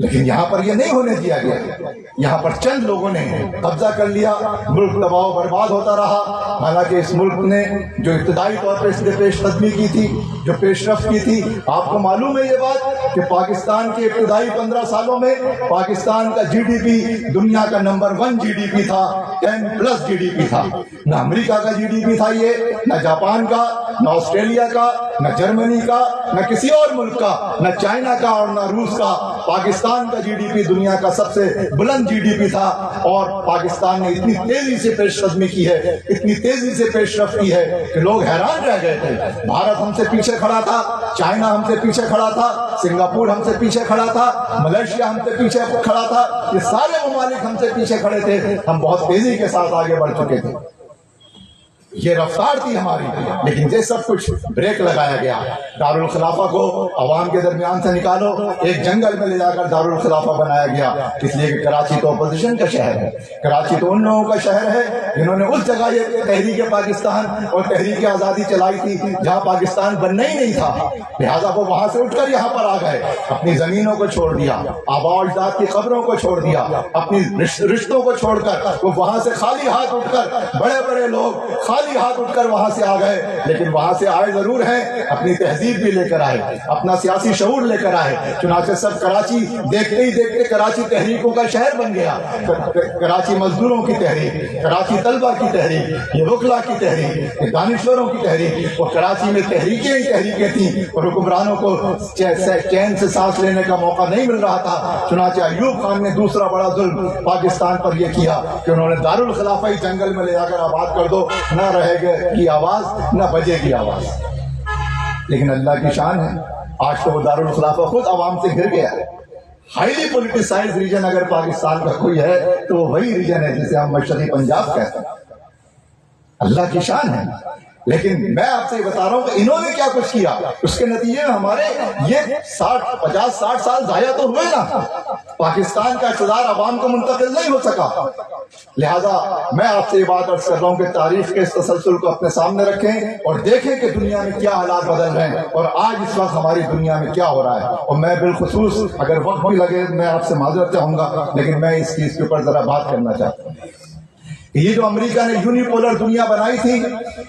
لیکن یہاں پر یہ نہیں ہونے دیا گیا. یہاں پر چند لوگوں نے قبضہ کر لیا, ملک تباہ و برباد ہوتا رہا. حالانکہ اس ملک نے جو ابتدائی طور پر اس نے پیش قدمی کی تھی, جو پیش رفت کی تھی, آپ کو معلوم ہے یہ بات کہ پاکستان کے ابتدائی 15 سالوں میں پاکستان کا جی ڈی پی دنیا کا نمبر 1 جی ڈی پی تھا, 10+ جی ڈی پی تھا. نہ امریکہ کا جی ڈی پی تھا یہ, نہ جاپان کا, نہ آسٹریلیا کا, نہ جرمنی کا, نہ کسی اور ملک کا, نہ چائنا کا اور نہ روس کا. پاکستان کا جی ڈی پی دنیا کا سب سے بلند جی ڈی پی تھا. اور پاکستان نے اتنی تیزی سے پیش قدمی کی ہے, اتنی تیزی سے پیش رفت کی ہے کہ لوگ حیران رہ گئے تھے. بھارت ہم سے پیچھے کھڑا تھا, چائنا ہم سے پیچھے کھڑا تھا, سنگاپور ہم سے پیچھے کھڑا تھا, ملیشیا ہم سے پیچھے کھڑا تھا. یہ سارے ممالک ہم سے پیچھے کھڑے تھے. ہم بہت تیزی کے ساتھ آگے بڑھ چکے تھے. یہ رفتار تھی ہماری. لیکن یہ سب کچھ بریک لگایا گیا. دارالخلافہ کو عوام کے درمیان سے نکالو, ایک جنگل میں لے جا کر دارالخلافہ بنایا گیا, اس لیے کہ کراچی تو اپوزیشن کا شہر ہے. کراچی تو ان لوگوں کا شہر ہے جنہوں نے اس جگہ یہ تحریک پاکستان اور تحریک آزادی چلائی تھی جہاں پاکستان بننا ہی نہیں تھا. لہٰذا وہ وہاں سے اٹھ کر یہاں پر آ گئے, اپنی زمینوں کو چھوڑ دیا, آباء و اجداد کی قبروں کو چھوڑ دیا, اپنی رشتوں کو چھوڑ کر وہ وہاں سے خالی ہاتھ اٹھ کر, بڑے بڑے لوگ خالی ہاتھ اٹھ کر وہاں سے آ گئے. لیکن وہاں سے آئے ضرور ہیں, اپنی تہذیب بھی لے کر آئے, اپنا سیاسی شعور لے کر آئے. چنانچہ سب کراچی دیکھتے ہی دیکھتے کراچی تحریکوں کا شہر بن گیا. کراچی مزدوروں کی تحریک, کراچی طلبہ کی تحریک, یہ وکلا کی تحریک, یہ دانشوروں کی تحریک. اور کراچی میں تحریکیں ہی تحریکیں تھیں اور حکمرانوں کو چین سے سانس لینے کا موقع نہیں مل رہا تھا. چنانچہ ایوب خان نے دوسرا بڑا ظلم پاکستان پر یہ کیا کہ انہوں نے دارالخلافہ ہی جنگل میں لے جا کر آباد کر دو, نہ رہے گی کی آواز نہ بجے کی آواز. لیکن اللہ کی شان ہے, آج تو وہ دارالخلافہ خود عوام سے گر گیا ہے. ہائیلی پولیٹیسائز ریجن اگر پاکستان کا کوئی ہے تو وہ وہی ریجن ہے جسے ہم مشرقی پنجاب کہتے ہیں. اللہ کی شان ہے. لیکن میں آپ سے یہ بتا رہا ہوں کہ انہوں نے کیا کچھ کیا, اس کے نتیجے میں ہمارے یہ 50-60 سال ضائع تو ہوئے نا. پاکستان کا اقتدار عوام کو منتقل نہیں ہو سکا. لہذا میں آپ سے یہ بات عرض کر رہا ہوں کہ تاریخ کے اس تسلسل کو اپنے سامنے رکھیں اور دیکھیں کہ دنیا میں کیا حالات بدل رہے ہیں اور آج اس وقت ہماری دنیا میں کیا ہو رہا ہے. اور میں بالخصوص, اگر وقت بھی لگے میں آپ سے معذرت چاہوں گا, لیکن میں اس چیز کے اوپر ذرا بات کرنا چاہتا ہوں. یہ جو امریکہ نے یونیپولر دنیا بنائی تھی,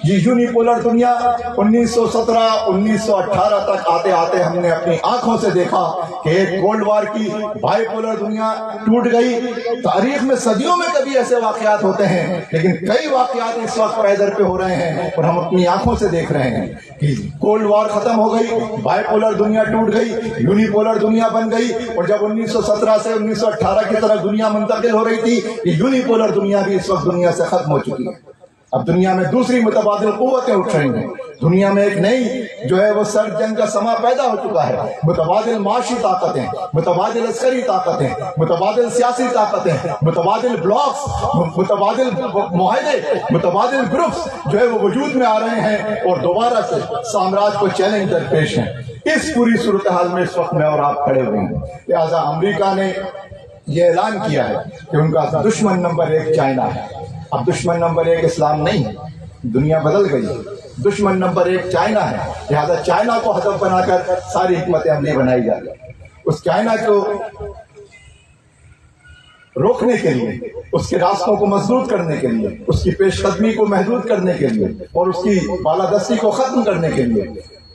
یہ یونیپولر دنیا 1917-1918 تک آتے آتے ہم نے اپنی آنکھوں سے دیکھا کہ ایک کولڈ وار کی بائی پولر دنیا ٹوٹ گئی. تاریخ میں صدیوں میں کبھی ایسے واقعات ہوتے ہیں, لیکن کئی واقعات اس وقت پیدر پہ ہو رہے ہیں اور ہم اپنی آنکھوں سے دیکھ رہے ہیں کہ کولڈ وار ختم ہو گئی, بائی پولر دنیا ٹوٹ گئی, یونیپولر دنیا بن گئی. اور جب 1917 سے 1918 کی طرف دنیا منتقل ہو رہی تھی, یہ یونیپولر دنیا بھی اس وقت دنیا سے ختم ہو چکی ہے. اب دنیا میں دوسری متبادل قوتیں اٹھ رہی ہیں. دنیا میں ایک نئی جو ہے وہ سرد جنگ کا سما پیدا ہو چکا ہے. متبادل معاشی طاقتیں, متبادل عسکری طاقتیں, متبادل سیاسی طاقتیں, متبادل بلاکس, متبادل معاہدے, متبادل گروپس جو ہے وہ وجود میں آ رہے ہیں اور دوبارہ سے سامراج کو چیلنج درپیش ہیں. اس پوری صورتحال میں اس وقت میں اور آپ کھڑے ہوئے ہیں. لہٰذا امریکہ نے یہ اعلان کیا ہے کہ ان کا دشمن نمبر 1 چائنا ہے. اب دشمن نمبر 1 اسلام نہیں ہے, دنیا بدل گئی. دشمن نمبر 1 چائنا ہے. لہذا چائنا کو ہدف بنا کر ساری حکمت عملی بنائی جا رہی. اس چائنا کو روکنے کے لیے, اس کے راستوں کو مسدود کرنے کے لیے, اس کی پیش قدمی کو محدود کرنے کے لیے اور اس کی بالادستی کو ختم کرنے کے لیے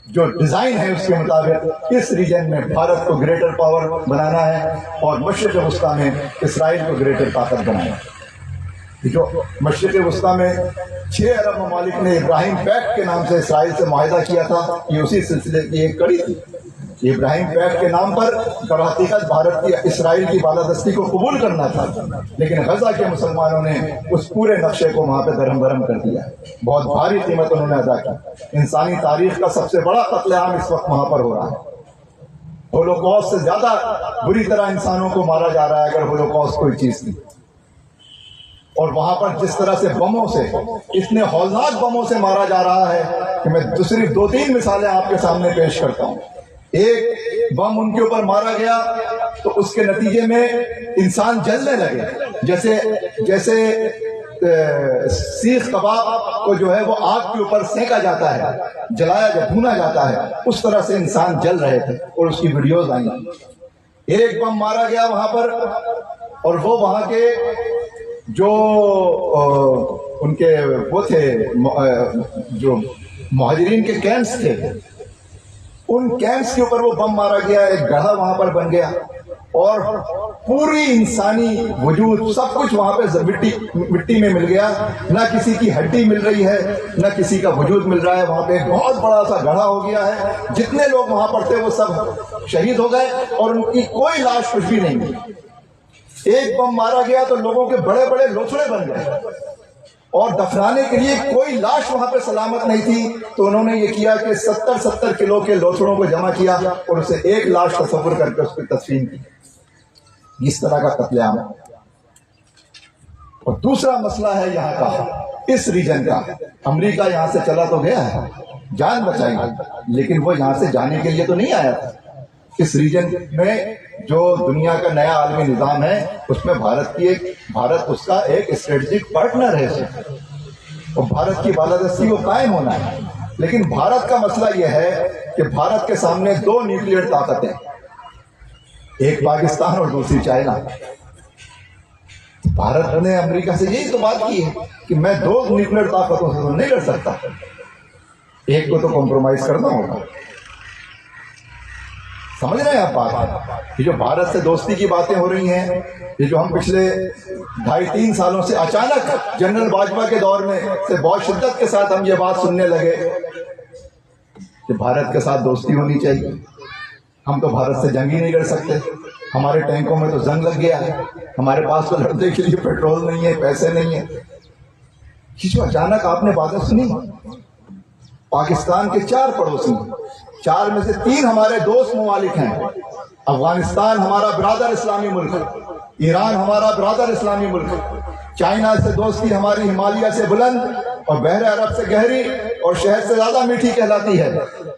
جو ڈیزائن ہے اس کے مطابق اس ریجن میں بھارت کو گریٹر پاور بنانا ہے اور مشرق وسطیٰ میں اسرائیل کو گریٹر طاقت بنانا ہے. جو مشرق وسطیٰ میں 6 عرب ممالک نے ابراہیم پیکٹ کے نام سے اسرائیل سے معاہدہ کیا تھا, یہ اسی سلسلے کی ایک کڑی تھی. یہ ابراہیم پیکٹ کے نام پر در حقیقت بھارت کی اسرائیل کی بالادستی کو قبول کرنا تھا, لیکن غزہ کے مسلمانوں نے اس پورے نقشے کو وہاں پہ درہم برہم کر دیا. بہت بھاری قیمت انہوں نے ادا کی. انسانی تاریخ کا سب سے بڑا قتل عام اس وقت وہاں پر ہو رہا ہے. ہولوکاسٹ سے زیادہ بری طرح انسانوں کو مارا جا رہا ہے اگر ہولوکاسٹ کوئی چیز تھی. اور وہاں پر جس طرح سے بموں سے, اتنے ہولناک بموں سے مارا جا رہا ہے کہ میں صرف 2-3 مثالیں آپ کے سامنے پیش کرتا ہوں. ایک بم ان کے اوپر مارا گیا تو اس کے نتیجے میں انسان جلنے لگے, جیسے سیخ کباب کو جو ہے وہ آگ کے اوپر سینکا جاتا ہے, جلایا بھونا جاتا ہے, اس طرح سے انسان جل رہے تھے اور اس کی ویڈیوز آئیں. ایک بم مارا گیا وہاں پر، اور وہ وہاں کے جو ان کے وہ تھے جو مہاجرین کے کیمپس تھے، ان کیمپس کے اوپر وہ بم مارا گیا، ایک گڑھا وہاں پر بن گیا، اور پوری انسانی وجود سب کچھ وہاں پہ مٹی میں مل گیا، نہ کسی کی ہڈی مل رہی ہے، نہ کسی کا وجود مل رہا ہے، وہاں پہ ایک بہت بڑا سا گڑھا ہو گیا ہے، جتنے لوگ وہاں پر تھے وہ سب شہید ہو گئے، اور ان کی کوئی لاش کچھ بھی نہیں ملی۔ ایک بم مارا گیا تو لوگوں کے بڑے بڑے لوتھڑے بن گئے، اور دفنانے کے لیے کوئی لاش وہاں پہ سلامت نہیں تھی، تو انہوں نے یہ کیا کہ 70 کلو کے لوتھڑوں کو جمع کیا اور اسے ایک لاش تصور کر کے اس کی تدفین کی۔ اس طرح کا قتل عام۔ اور دوسرا مسئلہ ہے یہاں کا، اس ریجن کا، امریکہ یہاں سے چلا تو گیا ہے، جان بچائی، لیکن وہ یہاں سے جانے کے لیے تو نہیں آیا تھا۔ اس ریجن میں جو دنیا کا نیا عالمی نظام ہے، اس میں بھارت اس کا ایک اسٹریٹجک پارٹنر ہے، اور بھارت کی بالادستی وہ قائم ہونا ہے۔ لیکن بھارت کا مسئلہ یہ ہے کہ بھارت کے سامنے دو نیوکلیئر طاقتیں، ایک پاکستان اور دوسری چائنا۔ بھارت نے امریکہ سے یہی تو بات کی ہے کہ میں دو نیوکلیئر طاقتوں سے تو نہیں لڑ سکتا، ایک کو تو کمپرومائز کرنا ہوگا۔ سمجھ رہے ہیں آپ بات؟ یہ جو بھارت سے دوستی کی باتیں ہو رہی ہیں، یہ جو ہم پچھلے 2.5-3 سالوں سے اچانک جنرل باجوہ کے دور میں سے بہت شدت کے ساتھ ہم یہ بات سننے لگے کہ بھارت کے ساتھ دوستی ہونی چاہیے، ہم تو بھارت سے جنگ ہی نہیں لڑ سکتے، ہمارے ٹینکوں میں تو زنگ لگ گیا ہے، ہمارے پاس تو لڑنے کے لیے پیٹرول نہیں ہے، پیسے نہیں ہے۔ یہ جو اچانک آپ نے باتیں سنی، پاکستان کے 4 پڑوسی، 4 میں سے 3 ہمارے دوست ممالک ہیں۔ افغانستان ہمارا برادر اسلامی ملک، ایران ہمارا برادر اسلامی ملک، چائنا سے دوستی ہماری ہمالیہ سے بلند اور بحر عرب سے گہری اور شہد سے زیادہ میٹھی کہلاتی ہے،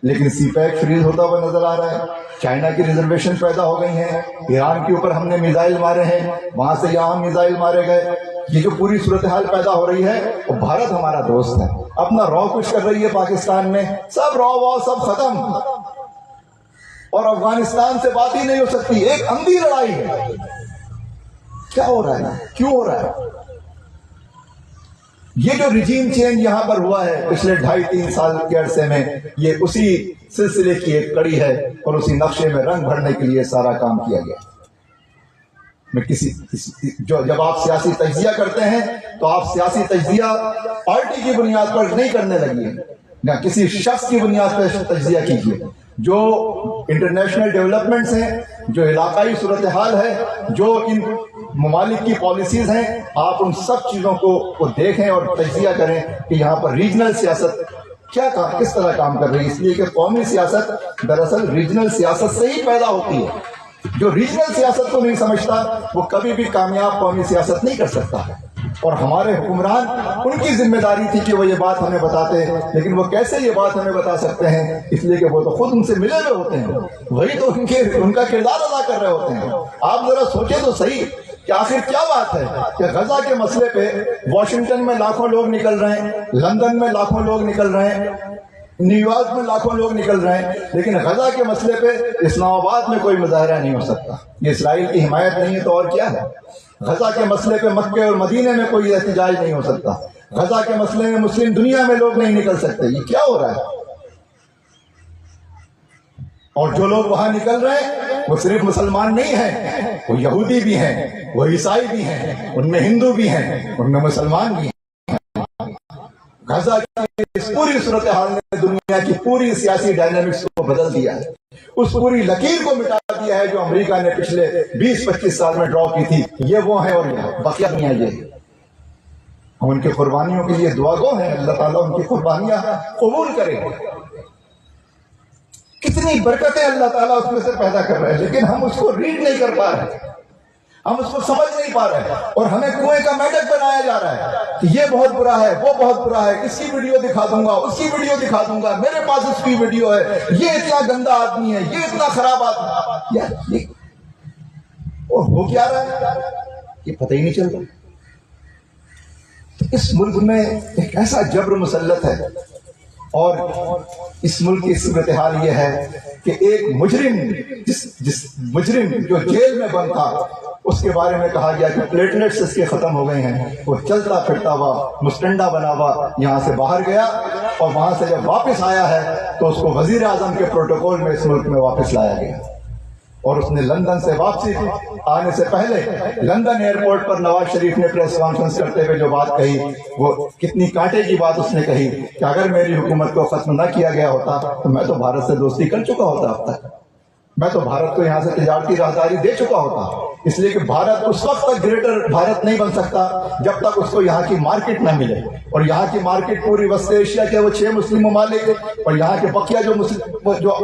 لیکن سی پیک فریز ہوتا ہوا نظر آ رہا ہے۔ چائنا کی ریزرویشن پیدا ہو گئی ہیں، ایران کے اوپر ہم نے میزائل مارے ہیں، وہاں سے یہاں میزائل مارے گئے۔ یہ جو پوری صورتحال پیدا ہو رہی ہے، وہ بھارت ہمارا دوست ہے، اپنا رو کچھ کر رہی ہے پاکستان میں، سب رو واؤ سب ختم، اور افغانستان سے بات ہی نہیں ہو سکتی، ایک اندھی لڑائی ہے۔ کیا ہو رہا ہے؟ کیوں ہو رہا ہے؟ یہ جو رجیم چینج یہاں پر ہوا ہے پچھلے 2.5-3 سال کے عرصے میں، یہ اسی سلسلے کی ایک کڑی ہے، اور اسی نقشے میں رنگ بھرنے کے لیے سارا کام کیا گیا۔ میں جب آپ سیاسی تجزیہ کرتے ہیں تو آپ سیاسی تجزیہ پارٹی کی بنیاد پر نہیں کرنے لگیے، نہ کسی شخص کی بنیاد پر تجزیہ کیجیے۔ جو انٹرنیشنل ڈیولپمنٹس ہیں، جو علاقائی صورتحال ہے، جو ان ممالک کی پالیسیز ہیں، آپ ان سب چیزوں کو دیکھیں اور تجزیہ کریں کہ یہاں پر ریجنل سیاست کس طرح کام کر رہی ہے۔ اس لیے کہ قومی سیاست دراصل ریجنل سیاست سے ہی پیدا ہوتی ہے۔ جو ریجنل سیاست کو نہیں سمجھتا وہ کبھی بھی کامیاب قومی سیاست نہیں کر سکتا ہے، اور ہمارے حکمران، ان کی ذمہ داری تھی کہ وہ یہ بات ہمیں بتاتے، لیکن وہ کیسے یہ بات ہمیں بتا سکتے ہیں؟ اس لیے کہ وہ تو خود ان سے ملے ہوئے ہوتے ہیں، وہی تو ان کا کردار ادا کر رہے ہوتے ہیں۔ آپ ذرا سوچیں تو صحیح کہ آخر کیا بات ہے کہ غزہ کے مسئلے پہ واشنگٹن میں لاکھوں لوگ نکل رہے ہیں، لندن میں لاکھوں لوگ نکل رہے ہیں، نیو یارک میں لاکھوں لوگ نکل رہے ہیں، لیکن غزہ کے مسئلے پہ اسلام آباد میں کوئی مظاہرہ نہیں ہو سکتا۔ یہ اسرائیل کی حمایت نہیں ہے تو اور کیا ہے؟ غزہ کے مسئلے پہ مکے اور مدینے میں کوئی احتجاج نہیں ہو سکتا، غزہ کے مسئلے میں مسلم دنیا میں لوگ نہیں نکل سکتے۔ یہ کیا ہو رہا ہے؟ اور جو لوگ وہاں نکل رہے ہیں وہ صرف مسلمان نہیں ہیں، وہ یہودی بھی ہیں، وہ عیسائی بھی ہیں، ان میں ہندو بھی ہیں، ان میں مسلمان بھی ہیں۔ غزہ کی اس پوری صورتحال نے دنیا کی پوری سیاسی ڈائنامکس کو بدل دیا ہے، اس پوری لکیر کو مٹا دیا ہے جو امریکہ نے پچھلے 20-25 سال میں ڈرا کی تھی۔ یہ وہ ہیں اور یہ بقیہ دنیا یہ ہے۔ ہم ان کی قربانیوں کے لیے دعا گو ہیں، اللہ تعالیٰ ان کی قربانیاں قبول کرے۔ کتنی برکتیں اللہ تعالیٰ اس میں سے پیدا کر رہے ہیں، لیکن ہم اس کو ریڈ نہیں کر پا رہے، ہم اس کو سمجھ نہیں پا رہے، اور ہمیں کنویں کا میڈک بنایا جا رہا ہے کہ یہ بہت برا ہے، وہ بہت برا ہے، اس کی ویڈیو دکھا دوں گا، اس کی ویڈیو دکھا دوں گا، میرے پاس اس کی ویڈیو ہے، یہ اتنا گندا آدمی ہے، یہ اتنا خراب آدمی ہے۔ اور ہو کیا رہا ہے یہ پتہ ہی نہیں چلتا۔ اس ملک میں ایک ایسا جبر مسلط ہے اور اس ملک کی صورتحال یہ ہے کہ ایک مجرم جس مجرم جو جیل میں بند تھا اس کے بارے میں کہا گیا کہ پلیٹلیٹس اس کے ختم ہو گئے ہیں، وہ چلتا پھرتا ہوا مسٹنڈا بنا ہوا یہاں سے باہر گیا، اور وہاں سے جب واپس آیا ہے تو اس کو وزیر اعظم کے پروٹوکول میں اس ملک میں واپس لایا گیا، اور اس نے لندن سے واپسی آنے سے پہلے لندن ایئرپورٹ پر نواز شریف نے پریس کانفرنس کرتے ہوئے جو بات کہی، وہ کتنی کانٹے کی بات اس نے کہی کہ اگر میری حکومت کو ختم نہ کیا گیا ہوتا تو میں تو بھارت سے دوستی کر چکا ہوتا اب تک، میں تو بھارت کو یہاں سے تجارتی راہداری دے چکا ہوتا، اس لیے کہ بھارت اس وقت تک گریٹر بھارت نہیں بن سکتا جب تک اس کو یہاں کی مارکیٹ نہ ملے، اور یہاں کی مارکیٹ پوری وسط ایشیا کے وہ 6 مسلم ممالک اور یہاں کے بقیہ جو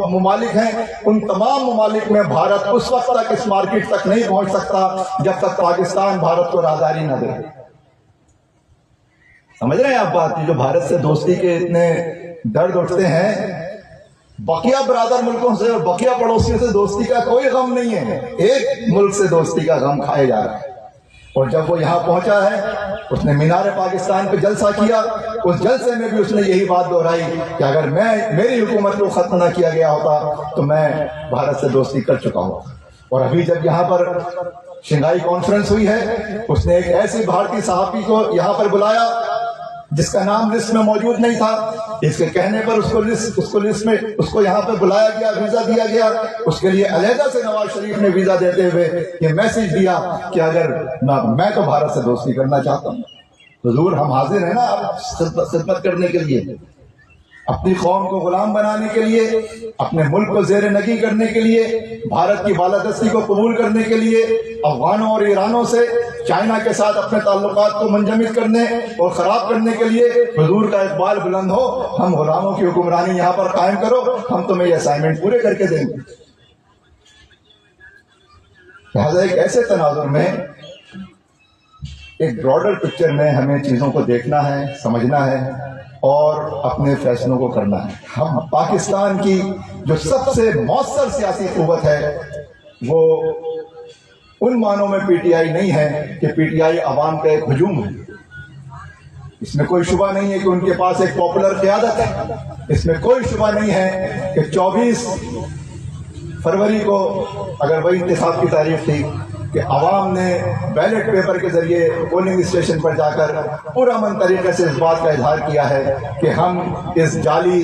ممالک ہیں ان تمام ممالک میں بھارت اس وقت تک اس مارکیٹ تک نہیں پہنچ سکتا جب تک پاکستان بھارت کو راہداری نہ دے۔ سمجھ رہے ہیں آپ بات؟ جو بھارت سے دوستی کے اتنے درد اٹھتے ہیں، بقیہ برادر ملکوں سے اور بقیہ پڑوسیوں سے دوستی کا کوئی غم نہیں ہے، ایک ملک سے دوستی کا غم کھائے جا رہا ہے۔ اور جب وہ یہاں پہنچا ہے اس نے مینار پاکستان پہ جلسہ کیا، اس جلسے میں بھی اس نے یہی بات دہرائی کہ اگر میری حکومت کو ختم نہ کیا گیا ہوتا تو میں بھارت سے دوستی کر چکا ہوں۔ اور ابھی جب یہاں پر شنگھائی کانفرنس ہوئی ہے اس نے ایک ایسی بھارتی صحافی کو یہاں پر بلایا جس کا نام لسٹ میں موجود نہیں تھا، اس کے کہنے پر اس کو یہاں پہ بلایا گیا، ویزا دیا گیا، اس کے لیے علیحدہ سے نواز شریف نے ویزا دیتے ہوئے یہ میسج دیا کہ اگر میں تو بھارت سے دوستی کرنا چاہتا ہوں۔ حضور ہم حاضر ہیں نا آپ خدمت کرنے کے لیے، اپنی قوم کو غلام بنانے کے لیے، اپنے ملک کو زیر نگی کرنے کے لیے، بھارت کی بالادستی کو قبول کرنے کے لیے، افغانوں اور ایرانوں سے چائنا کے ساتھ اپنے تعلقات کو منجمد کرنے اور خراب کرنے کے لیے حضور کا اقبال بلند ہو، ہم غلاموں کی حکمرانی یہاں پر قائم کرو، ہم تمہیں یہ اسائنمنٹ پورے کر کے دیں گے۔ لہٰذا ایک ایسے تناظر میں، ایک براڈر پکچر میں ہمیں چیزوں کو دیکھنا ہے، سمجھنا ہے اور اپنے فیصلوں کو کرنا ہے۔ ہم پاکستان کی جو سب سے مؤثر سیاسی قوت ہے وہ ان معنوں میں پی ٹی آئی نہیں ہے کہ پی ٹی آئی عوام کا ایک ہجوم ہے، اس میں کوئی شبہ نہیں ہے کہ ان کے پاس ایک پاپولر قیادت ہے، اس میں کوئی شبہ نہیں ہے کہ 24 فروری کو اگر وہی انتخاب کی تاریخ تھی کہ عوام نے بیلٹ پیپر کے ذریعے پولنگ اسٹیشن پر جا کر پرامن طریقے سے اس بات کا اظہار کیا ہے کہ ہم اس جعلی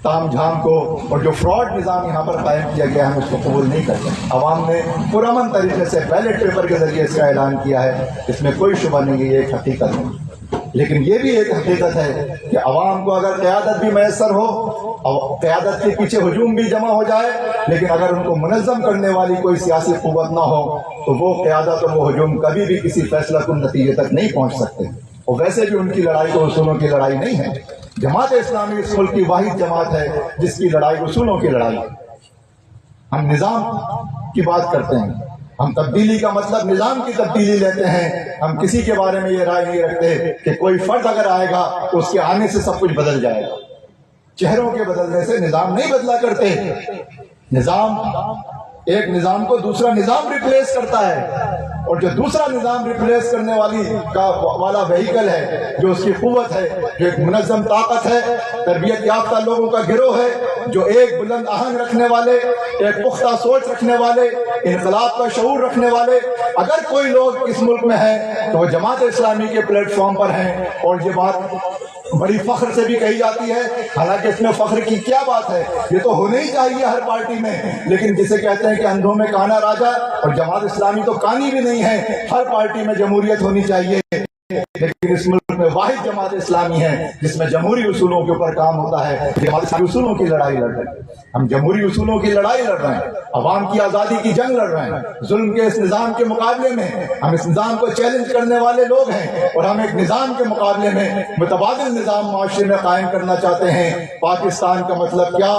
تام جھام کو اور جو فراڈ نظام یہاں پر قائم کیا گیا ہم اس کو قبول نہیں کرتے۔ عوام نے پرامن طریقے سے بیلٹ پیپر کے ذریعے اس کا اعلان کیا ہے، اس میں کوئی شبہ نہیں ہے، یہ ایک حقیقت ہے۔ لیکن یہ بھی ایک حقیقت ہے کہ عوام کو اگر قیادت بھی میسر ہو، قیادت کے پیچھے ہجوم بھی جمع ہو جائے، لیکن اگر ان کو منظم کرنے والی کوئی سیاسی قوت نہ ہو تو وہ قیادت اور وہ ہجوم کبھی بھی کسی فیصلہ کن نتیجے تک نہیں پہنچ سکتے۔ اور ویسے بھی ان کی لڑائی تو اصولوں کی لڑائی نہیں ہے۔ جماعت اسلامی اس ملک کی واحد جماعت ہے جس کی لڑائی اصولوں کی لڑائی ہے۔ ہم نظام کی بات کرتے ہیں، ہم تبدیلی کا مطلب نظام کی تبدیلی لیتے ہیں، ہم کسی کے بارے میں یہ رائے نہیں رکھتے کہ کوئی فرد اگر آئے گا تو اس کے آنے سے سب کچھ بدل جائے گا۔ چہروں کے بدلنے سے نظام نہیں بدلا کرتے، ایک نظام کو دوسرا نظام ریپلیس کرتا ہے، اور جو دوسرا نظام ریپلیس کرنے والا وہیکل ہے، جو اس کی قوت ہے، جو ایک منظم طاقت ہے، تربیت یافتہ لوگوں کا گروہ ہے، جو ایک بلند آہنگ رکھنے والے، ایک پختہ سوچ رکھنے والے، انقلاب کا شعور رکھنے والے اگر کوئی لوگ اس ملک میں ہیں تو وہ جماعت اسلامی کے پلیٹ فارم پر ہیں۔ اور یہ بات بڑی فخر سے بھی کہی جاتی ہے، حالانکہ اس میں فخر کی کیا بات ہے، یہ تو ہونے ہی چاہیے ہر پارٹی میں، لیکن جسے کہتے ہیں کہ اندھوں میں کانا راجا، اور جماعت اسلامی تو کانی بھی نہیں ہے، ہر پارٹی میں جمہوریت ہونی چاہیے، لیکن اس ملک میں واحد جماعت اسلامی ہے جس میں جمہوری اصولوں کے اوپر کام ہوتا ہے۔ جماعت اسلامی اصولوں کی لڑائی لڑ رہے ہیں، ہم جمہوری اصولوں کی لڑائی لڑ رہے ہیں، عوام کی آزادی کی جنگ لڑ رہے ہیں، ظلم کے اس نظام کے مقابلے میں ہم اس نظام کو چیلنج کرنے والے لوگ ہیں، اور ہم ایک نظام کے مقابلے میں متبادل نظام معاشرے میں قائم کرنا چاہتے ہیں۔ پاکستان کا مطلب کیا؟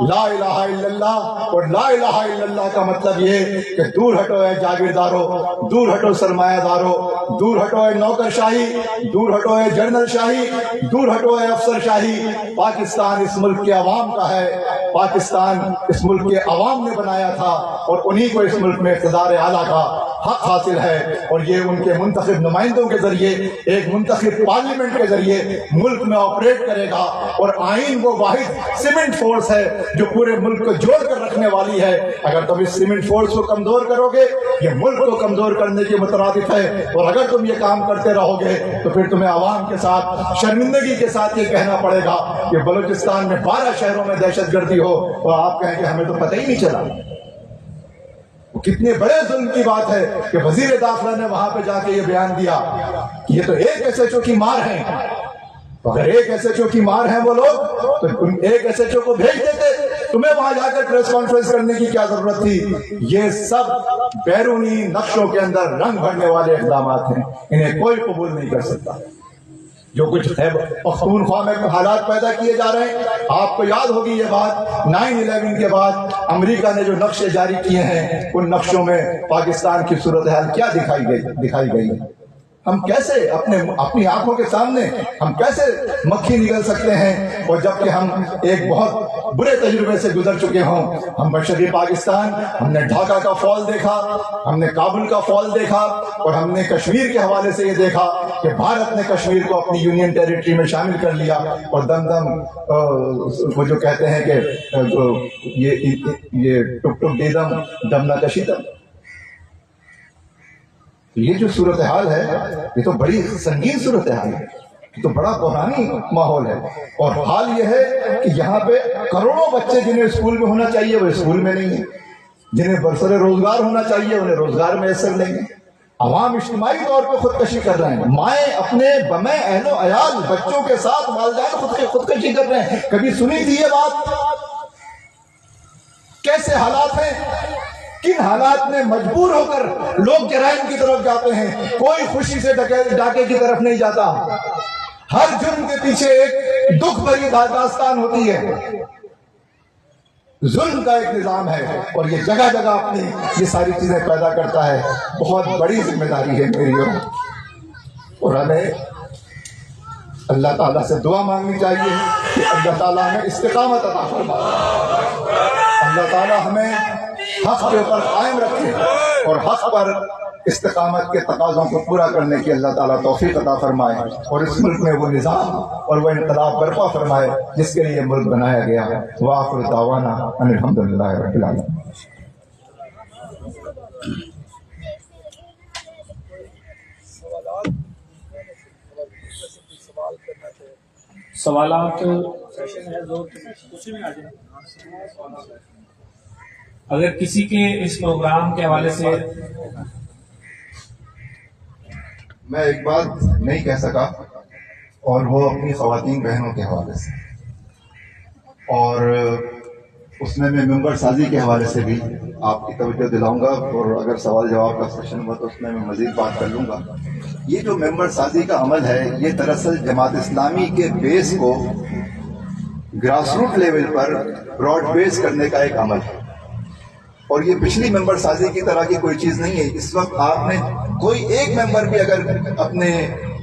لا الہ الا اللہ، اور لا الہ الا اللہ کا مطلب یہ کہ دور ہٹو اے جاگیردارو، دور ہٹو سرمایہ دارو، دور ہٹو اے نوکر شاہی، دور ہٹو اے جنرل شاہی، دور ہٹو اے افسر شاہی۔ پاکستان اس ملک کے عوام کا ہے، پاکستان اس ملک کے عوام نے بنایا تھا، اور انہی کو اس ملک میں اقتدار اعلیٰ کا حق حاصل ہے اور یہ ان کے منتخب نمائندوں کے ذریعے ایک منتخب پارلیمنٹ کے ذریعے ملک میں آپریٹ کرے گا، اور آئین وہ واحد سیمنٹ فورس ہے جو پورے ملک کو جوڑ کر رکھنے والی ہے۔ اگر تم اس سیمنٹ فورس کو کمزور کرو گے، یہ ملک کو کمزور کرنے کے مترادف ہے، اور اگر تم یہ کام کرتے رہو گے تو پھر تمہیں عوام کے ساتھ شرمندگی کے ساتھ یہ کہنا پڑے گا کہ بلوچستان میں 12 شہروں میں دہشت گردی ہو اور آپ کہیں کہ ہمیں تو پتہ ہی نہیں چلا۔ کتنے بڑے ظلم کی بات ہے کہ وزیر داخلہ نے وہاں پہ جا کے یہ بیان دیا کہ یہ تو ایک ایس ایچ او کی مار ہیں، اگر ایک ایس ایچ او کی مار ہیں وہ لوگ تو تم ایک ایس ایچ او کو بھیج دیتے، تمہیں وہاں جا کر پریس کانفرنس کرنے کی کیا ضرورت تھی؟ یہ سب بیرونی نقشوں کے اندر رنگ بھرنے والے اقدامات ہیں، انہیں کوئی قبول نہیں کر سکتا۔ جو کچھ پختونخوا میں حالات پیدا کیے جا رہے ہیں، آپ کو یاد ہوگی یہ بات، 9/11 کے بعد امریکہ نے جو نقشے جاری کیے ہیں، ان نقشوں میں پاکستان کی صورتحال کیا دکھائی گئی ہے۔ ہم کیسے اپنی آنکھوں کے سامنے ہم کیسے مکھی نگل سکتے ہیں، اور جبکہ ہم ایک بہت برے تجربے سے گزر چکے ہوں۔ ہم مشرقی پاکستان، ہم نے ڈھاکہ کا فال دیکھا، ہم نے کابل کا فال دیکھا، اور ہم نے کشمیر کے حوالے سے یہ دیکھا کہ بھارت نے کشمیر کو اپنی یونین ٹیریٹری میں شامل کر لیا، اور دم دم وہ جو کہتے ہیں کہ یہ ٹک ٹک دیدم دم نہ کشیدم، یہ جو صورتحال ہے یہ تو بڑی سنگین صورتحال ہے، یہ تو بڑا بحرانی ماحول ہے۔ اور حال یہ ہے کہ یہاں پہ کروڑوں بچے جنہیں اسکول میں ہونا چاہیے وہ اسکول میں نہیں ہیں، جنہیں برسر روزگار ہونا چاہیے انہیں روزگار میسر نہیں ہے۔ عوام اجتماعی طور پہ خودکشی کر رہے ہیں، مائیں اپنے بمے اہل و عیال بچوں کے ساتھ والدین خودکشی کر رہے ہیں۔ کبھی سنی تھی یہ بات؟ کیسے حالات ہیں، کن حالات میں مجبور ہو کر لوگ جرائم کی طرف جاتے ہیں، کوئی خوشی سے ڈاکے کی طرف نہیں جاتا، ہر جرم کے پیچھے ایک دکھ بھری داستان ہوتی ہے۔ ظلم کا ایک نظام ہے اور یہ جگہ جگہ اپنی یہ ساری چیزیں پیدا کرتا ہے۔ بہت بڑی ذمہ داری ہے میری اور ہمیں اللہ تعالیٰ سے دعا مانگنی چاہیے کہ اللہ تعالیٰ ہمیں استقامت عطا فرمائے، اللہ تعالیٰ ہمیں حق کے اوپر قائم رکھے اور حق پر استقامت کے تقاضوں کو پورا کرنے کی اللہ تعالیٰ توفیق عطا فرمائے، اور اس ملک میں وہ نظام اور وہ انقلاب برپا فرمائے جس کے لیے ملک بنایا گیا ہے۔ وآخر دعوانا ان الحمدللہ رب العالمین۔ سوالات اگر کسی کے اس پروگرام کے حوالے سے میں ایک بات نہیں کہہ سکا، اور وہ اپنی خواتین بہنوں کے حوالے سے، اور اس میں ممبر سازی کے حوالے سے بھی آپ کی توجہ دلاؤں گا، اور اگر سوال جواب کا سیشن ہوا تو اس میں مزید بات کر لوں گا۔ یہ جو ممبر سازی کا عمل ہے یہ دراصل جماعت اسلامی کے بیس کو گراس روٹ لیول پر براڈ بیس کرنے کا ایک عمل ہے، اور یہ پچھلی ممبر سازی کی طرح کی کوئی چیز نہیں ہے۔ اس وقت آپ نے کوئی ایک ممبر بھی اگر اپنے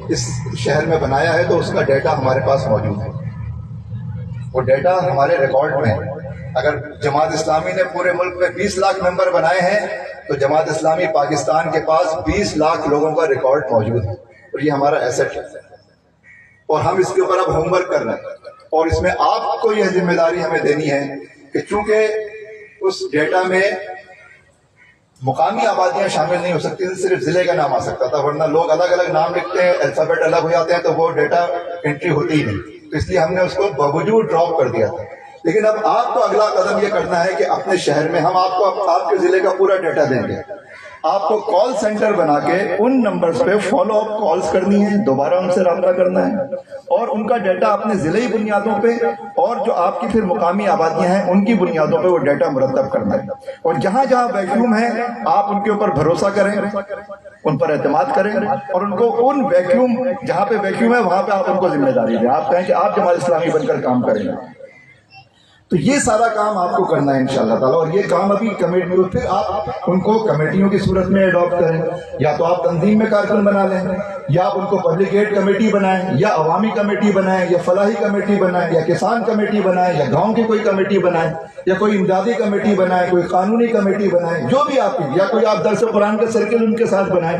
اس شہر میں بنایا ہے تو اس کا ڈیٹا ہمارے پاس موجود ہے، وہ ڈیٹا ہمارے ریکارڈ میں ہے۔ اگر جماعت اسلامی نے پورے ملک میں 20 لاکھ ممبر بنائے ہیں تو جماعت اسلامی پاکستان کے پاس 20 لاکھ لوگوں کا ریکارڈ موجود ہے، اور یہ ہمارا ایسٹ ہے، اور ہم اس کے اوپر اب ہوم ورک کر رہے ہیں، اور اس میں آپ کو یہ ذمہ داری ہمیں دینی ہے کہ چونکہ اس ڈیٹا میں مقامی آبادیاں شامل نہیں ہو سکتی، صرف ضلع کا نام آ سکتا تھا، ورنہ لوگ الگ الگ نام لکھتے ہیں، الفابیٹ الگ ہو جاتے ہیں تو وہ ڈیٹا انٹری ہوتی ہی نہیں، تو اس لیے ہم نے اس کو باوجود ڈراپ کر دیا تھا۔ لیکن اب آپ کو اگلا قدم یہ کرنا ہے کہ اپنے شہر میں ہم آپ کو آپ کے ضلع کا پورا ڈیٹا دیں گے، آپ کو کال سینٹر بنا کے ان نمبرز پہ فالو اپ کالز کرنی ہے، دوبارہ ان سے رابطہ کرنا ہے، اور ان کا ڈیٹا اپنے ضلعی بنیادوں پہ اور جو آپ کی پھر مقامی آبادیاں ہیں ان کی بنیادوں پہ وہ ڈیٹا مرتب کرنا ہے، اور جہاں جہاں ویکیوم ہے آپ ان کے اوپر بھروسہ کریں، ان پر اعتماد کریں، اور ان کو ان ویکیوم جہاں پہ ویکیوم ہے وہاں پہ آپ ان کو ذمہ داری دیں، آپ کہیں کہ آپ جماعت اسلامی بن کر کام کریں۔ تو یہ سارا کام آپ کو کرنا ہے انشاءاللہ تعالیٰ. اور یہ کام ابھی کمیٹی، پھر آپ ان کو کمیٹیوں کی صورت میں اڈاپٹ کریں، یا تو آپ تنظیم میں کارکن بنا لیں، یا آپ ان کو پبلک ایڈ کمیٹی بنائیں، یا عوامی کمیٹی بنائیں، یا فلاحی کمیٹی بنائیں، یا کسان کمیٹی بنائیں، یا گاؤں کی کوئی کمیٹی بنائیں، یا کوئی امدادی کمیٹی بنائیں، کوئی قانونی کمیٹی بنائیں، جو بھی آپ کی، یا کوئی آپ درس قرآن کا سرکل ان کے ساتھ بنائیں.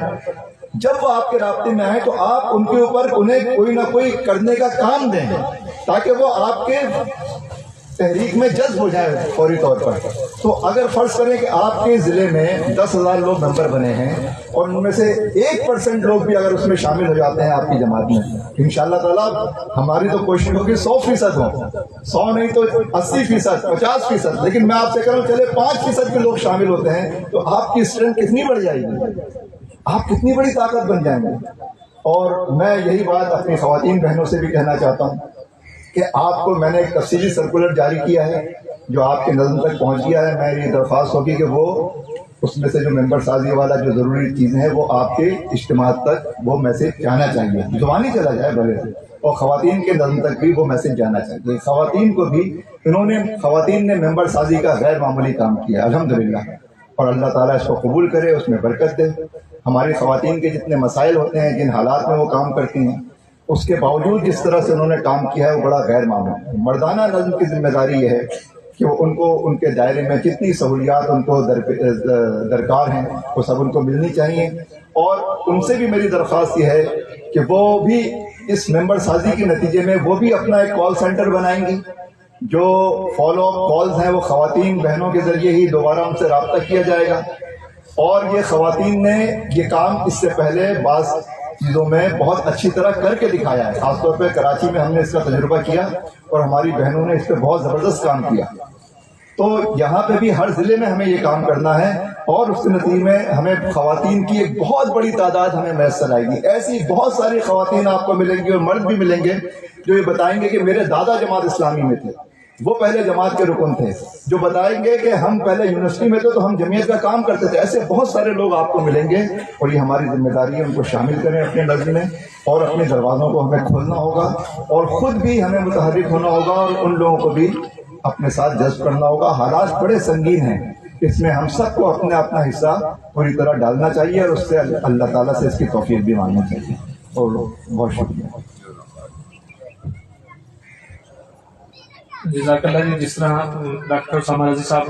جب وہ آپ کے رابطے میں آئیں تو آپ ان کے اوپر انہیں کوئی نہ کوئی کرنے کا کام دیں، تاکہ وہ آپ کے تحریک میں جذب ہو جائے فوری طور پر. تو اگر فرض کریں کہ آپ کے ضلع میں 10,000 لوگ ممبر بنے ہیں، اور ان میں سے 1% لوگ بھی اگر اس میں شامل ہو جاتے ہیں آپ کی جماعت میں، انشاءاللہ تعالیٰ ہماری تو کوشش ہوگی 100% ہو، 100 نہیں تو 80%، 50%. لیکن میں آپ سے کہوں چلے 5% کے لوگ شامل ہوتے ہیں تو آپ کی اسٹرینتھ کتنی بڑھ جائے گی، آپ کتنی بڑی طاقت بن جائیں گے. اور میں یہی بات اپنی خواتین بہنوں سے بھی کہنا چاہتا ہوں کہ آپ کو میں نے ایک تفصیلی سرکولر جاری کیا ہے جو آپ کے نظر تک پہنچ گیا ہے. میری درخواست ہوگی کہ وہ اس میں سے جو ممبر سازی والا جو ضروری چیزیں ہیں وہ آپ کے اجتماعات تک وہ میسج جانا چاہیے، زبانی چلا جائے بھلے، اور خواتین کے نظر تک بھی وہ میسج جانا چاہیے. خواتین کو بھی خواتین نے ممبر سازی کا غیر معمولی کام کیا الحمدللہ، اور اللہ تعالیٰ اس کو قبول کرے، اس میں برکت دے. ہماری خواتین کے جتنے مسائل ہوتے ہیں، جن حالات میں وہ کام کرتی ہیں، اس کے باوجود جس طرح سے انہوں نے کام کیا ہے وہ بڑا غیر معمولی ہے. مردانہ نظم کی ذمہ داری یہ ہے کہ وہ ان کو ان کے دائرے میں جتنی سہولیات ان کو درکار ہیں وہ سب ان کو ملنی چاہیے. اور ان سے بھی میری درخواست یہ ہے کہ وہ بھی اس ممبر سازی کے نتیجے میں وہ بھی اپنا ایک کال سینٹر بنائیں گی. جو فالو اپ کالز ہیں وہ خواتین بہنوں کے ذریعے ہی دوبارہ ان سے رابطہ کیا جائے گا. اور یہ خواتین نے یہ کام اس سے پہلے بعض چیزوں میں بہت اچھی طرح کر کے دکھایا ہے. خاص طور پہ کراچی میں ہم نے اس کا تجربہ کیا اور ہماری بہنوں نے اس پہ بہت زبردست کام کیا. تو یہاں پہ بھی ہر ضلع میں ہمیں یہ کام کرنا ہے، اور اس کے نتیجے میں ہمیں خواتین کی ایک بہت بڑی تعداد ہمیں میسر آئے گی. ایسی بہت ساری خواتین آپ کو ملیں گی اور مرد بھی ملیں گے جو یہ بتائیں گے کہ میرے دادا جماعت اسلامی میں تھے، وہ پہلے جماعت کے رکن تھے، جو بتائیں گے کہ ہم پہلے یونیورسٹی میں تھے تو ہم جمعیت کا کام کرتے تھے. ایسے بہت سارے لوگ آپ کو ملیں گے، اور یہ ہماری ذمہ داری ہے ان کو شامل کریں اپنے نظم میں، اور اپنے دروازوں کو ہمیں کھولنا ہوگا، اور خود بھی ہمیں متحرک ہونا ہوگا، اور ان لوگوں کو بھی اپنے ساتھ جذب کرنا ہوگا. حالات بڑے سنگین ہیں، اس میں ہم سب کو اپنا احصہ پوری طرح ڈالنا چاہیے، اور اس سے اللہ تعالیٰ سے اس کی توفیق بھی مانگنا چاہیے. اور بہت شکریہ. جزاک اللہ جی. جس طرح ڈاکٹر سامان رضی صاحب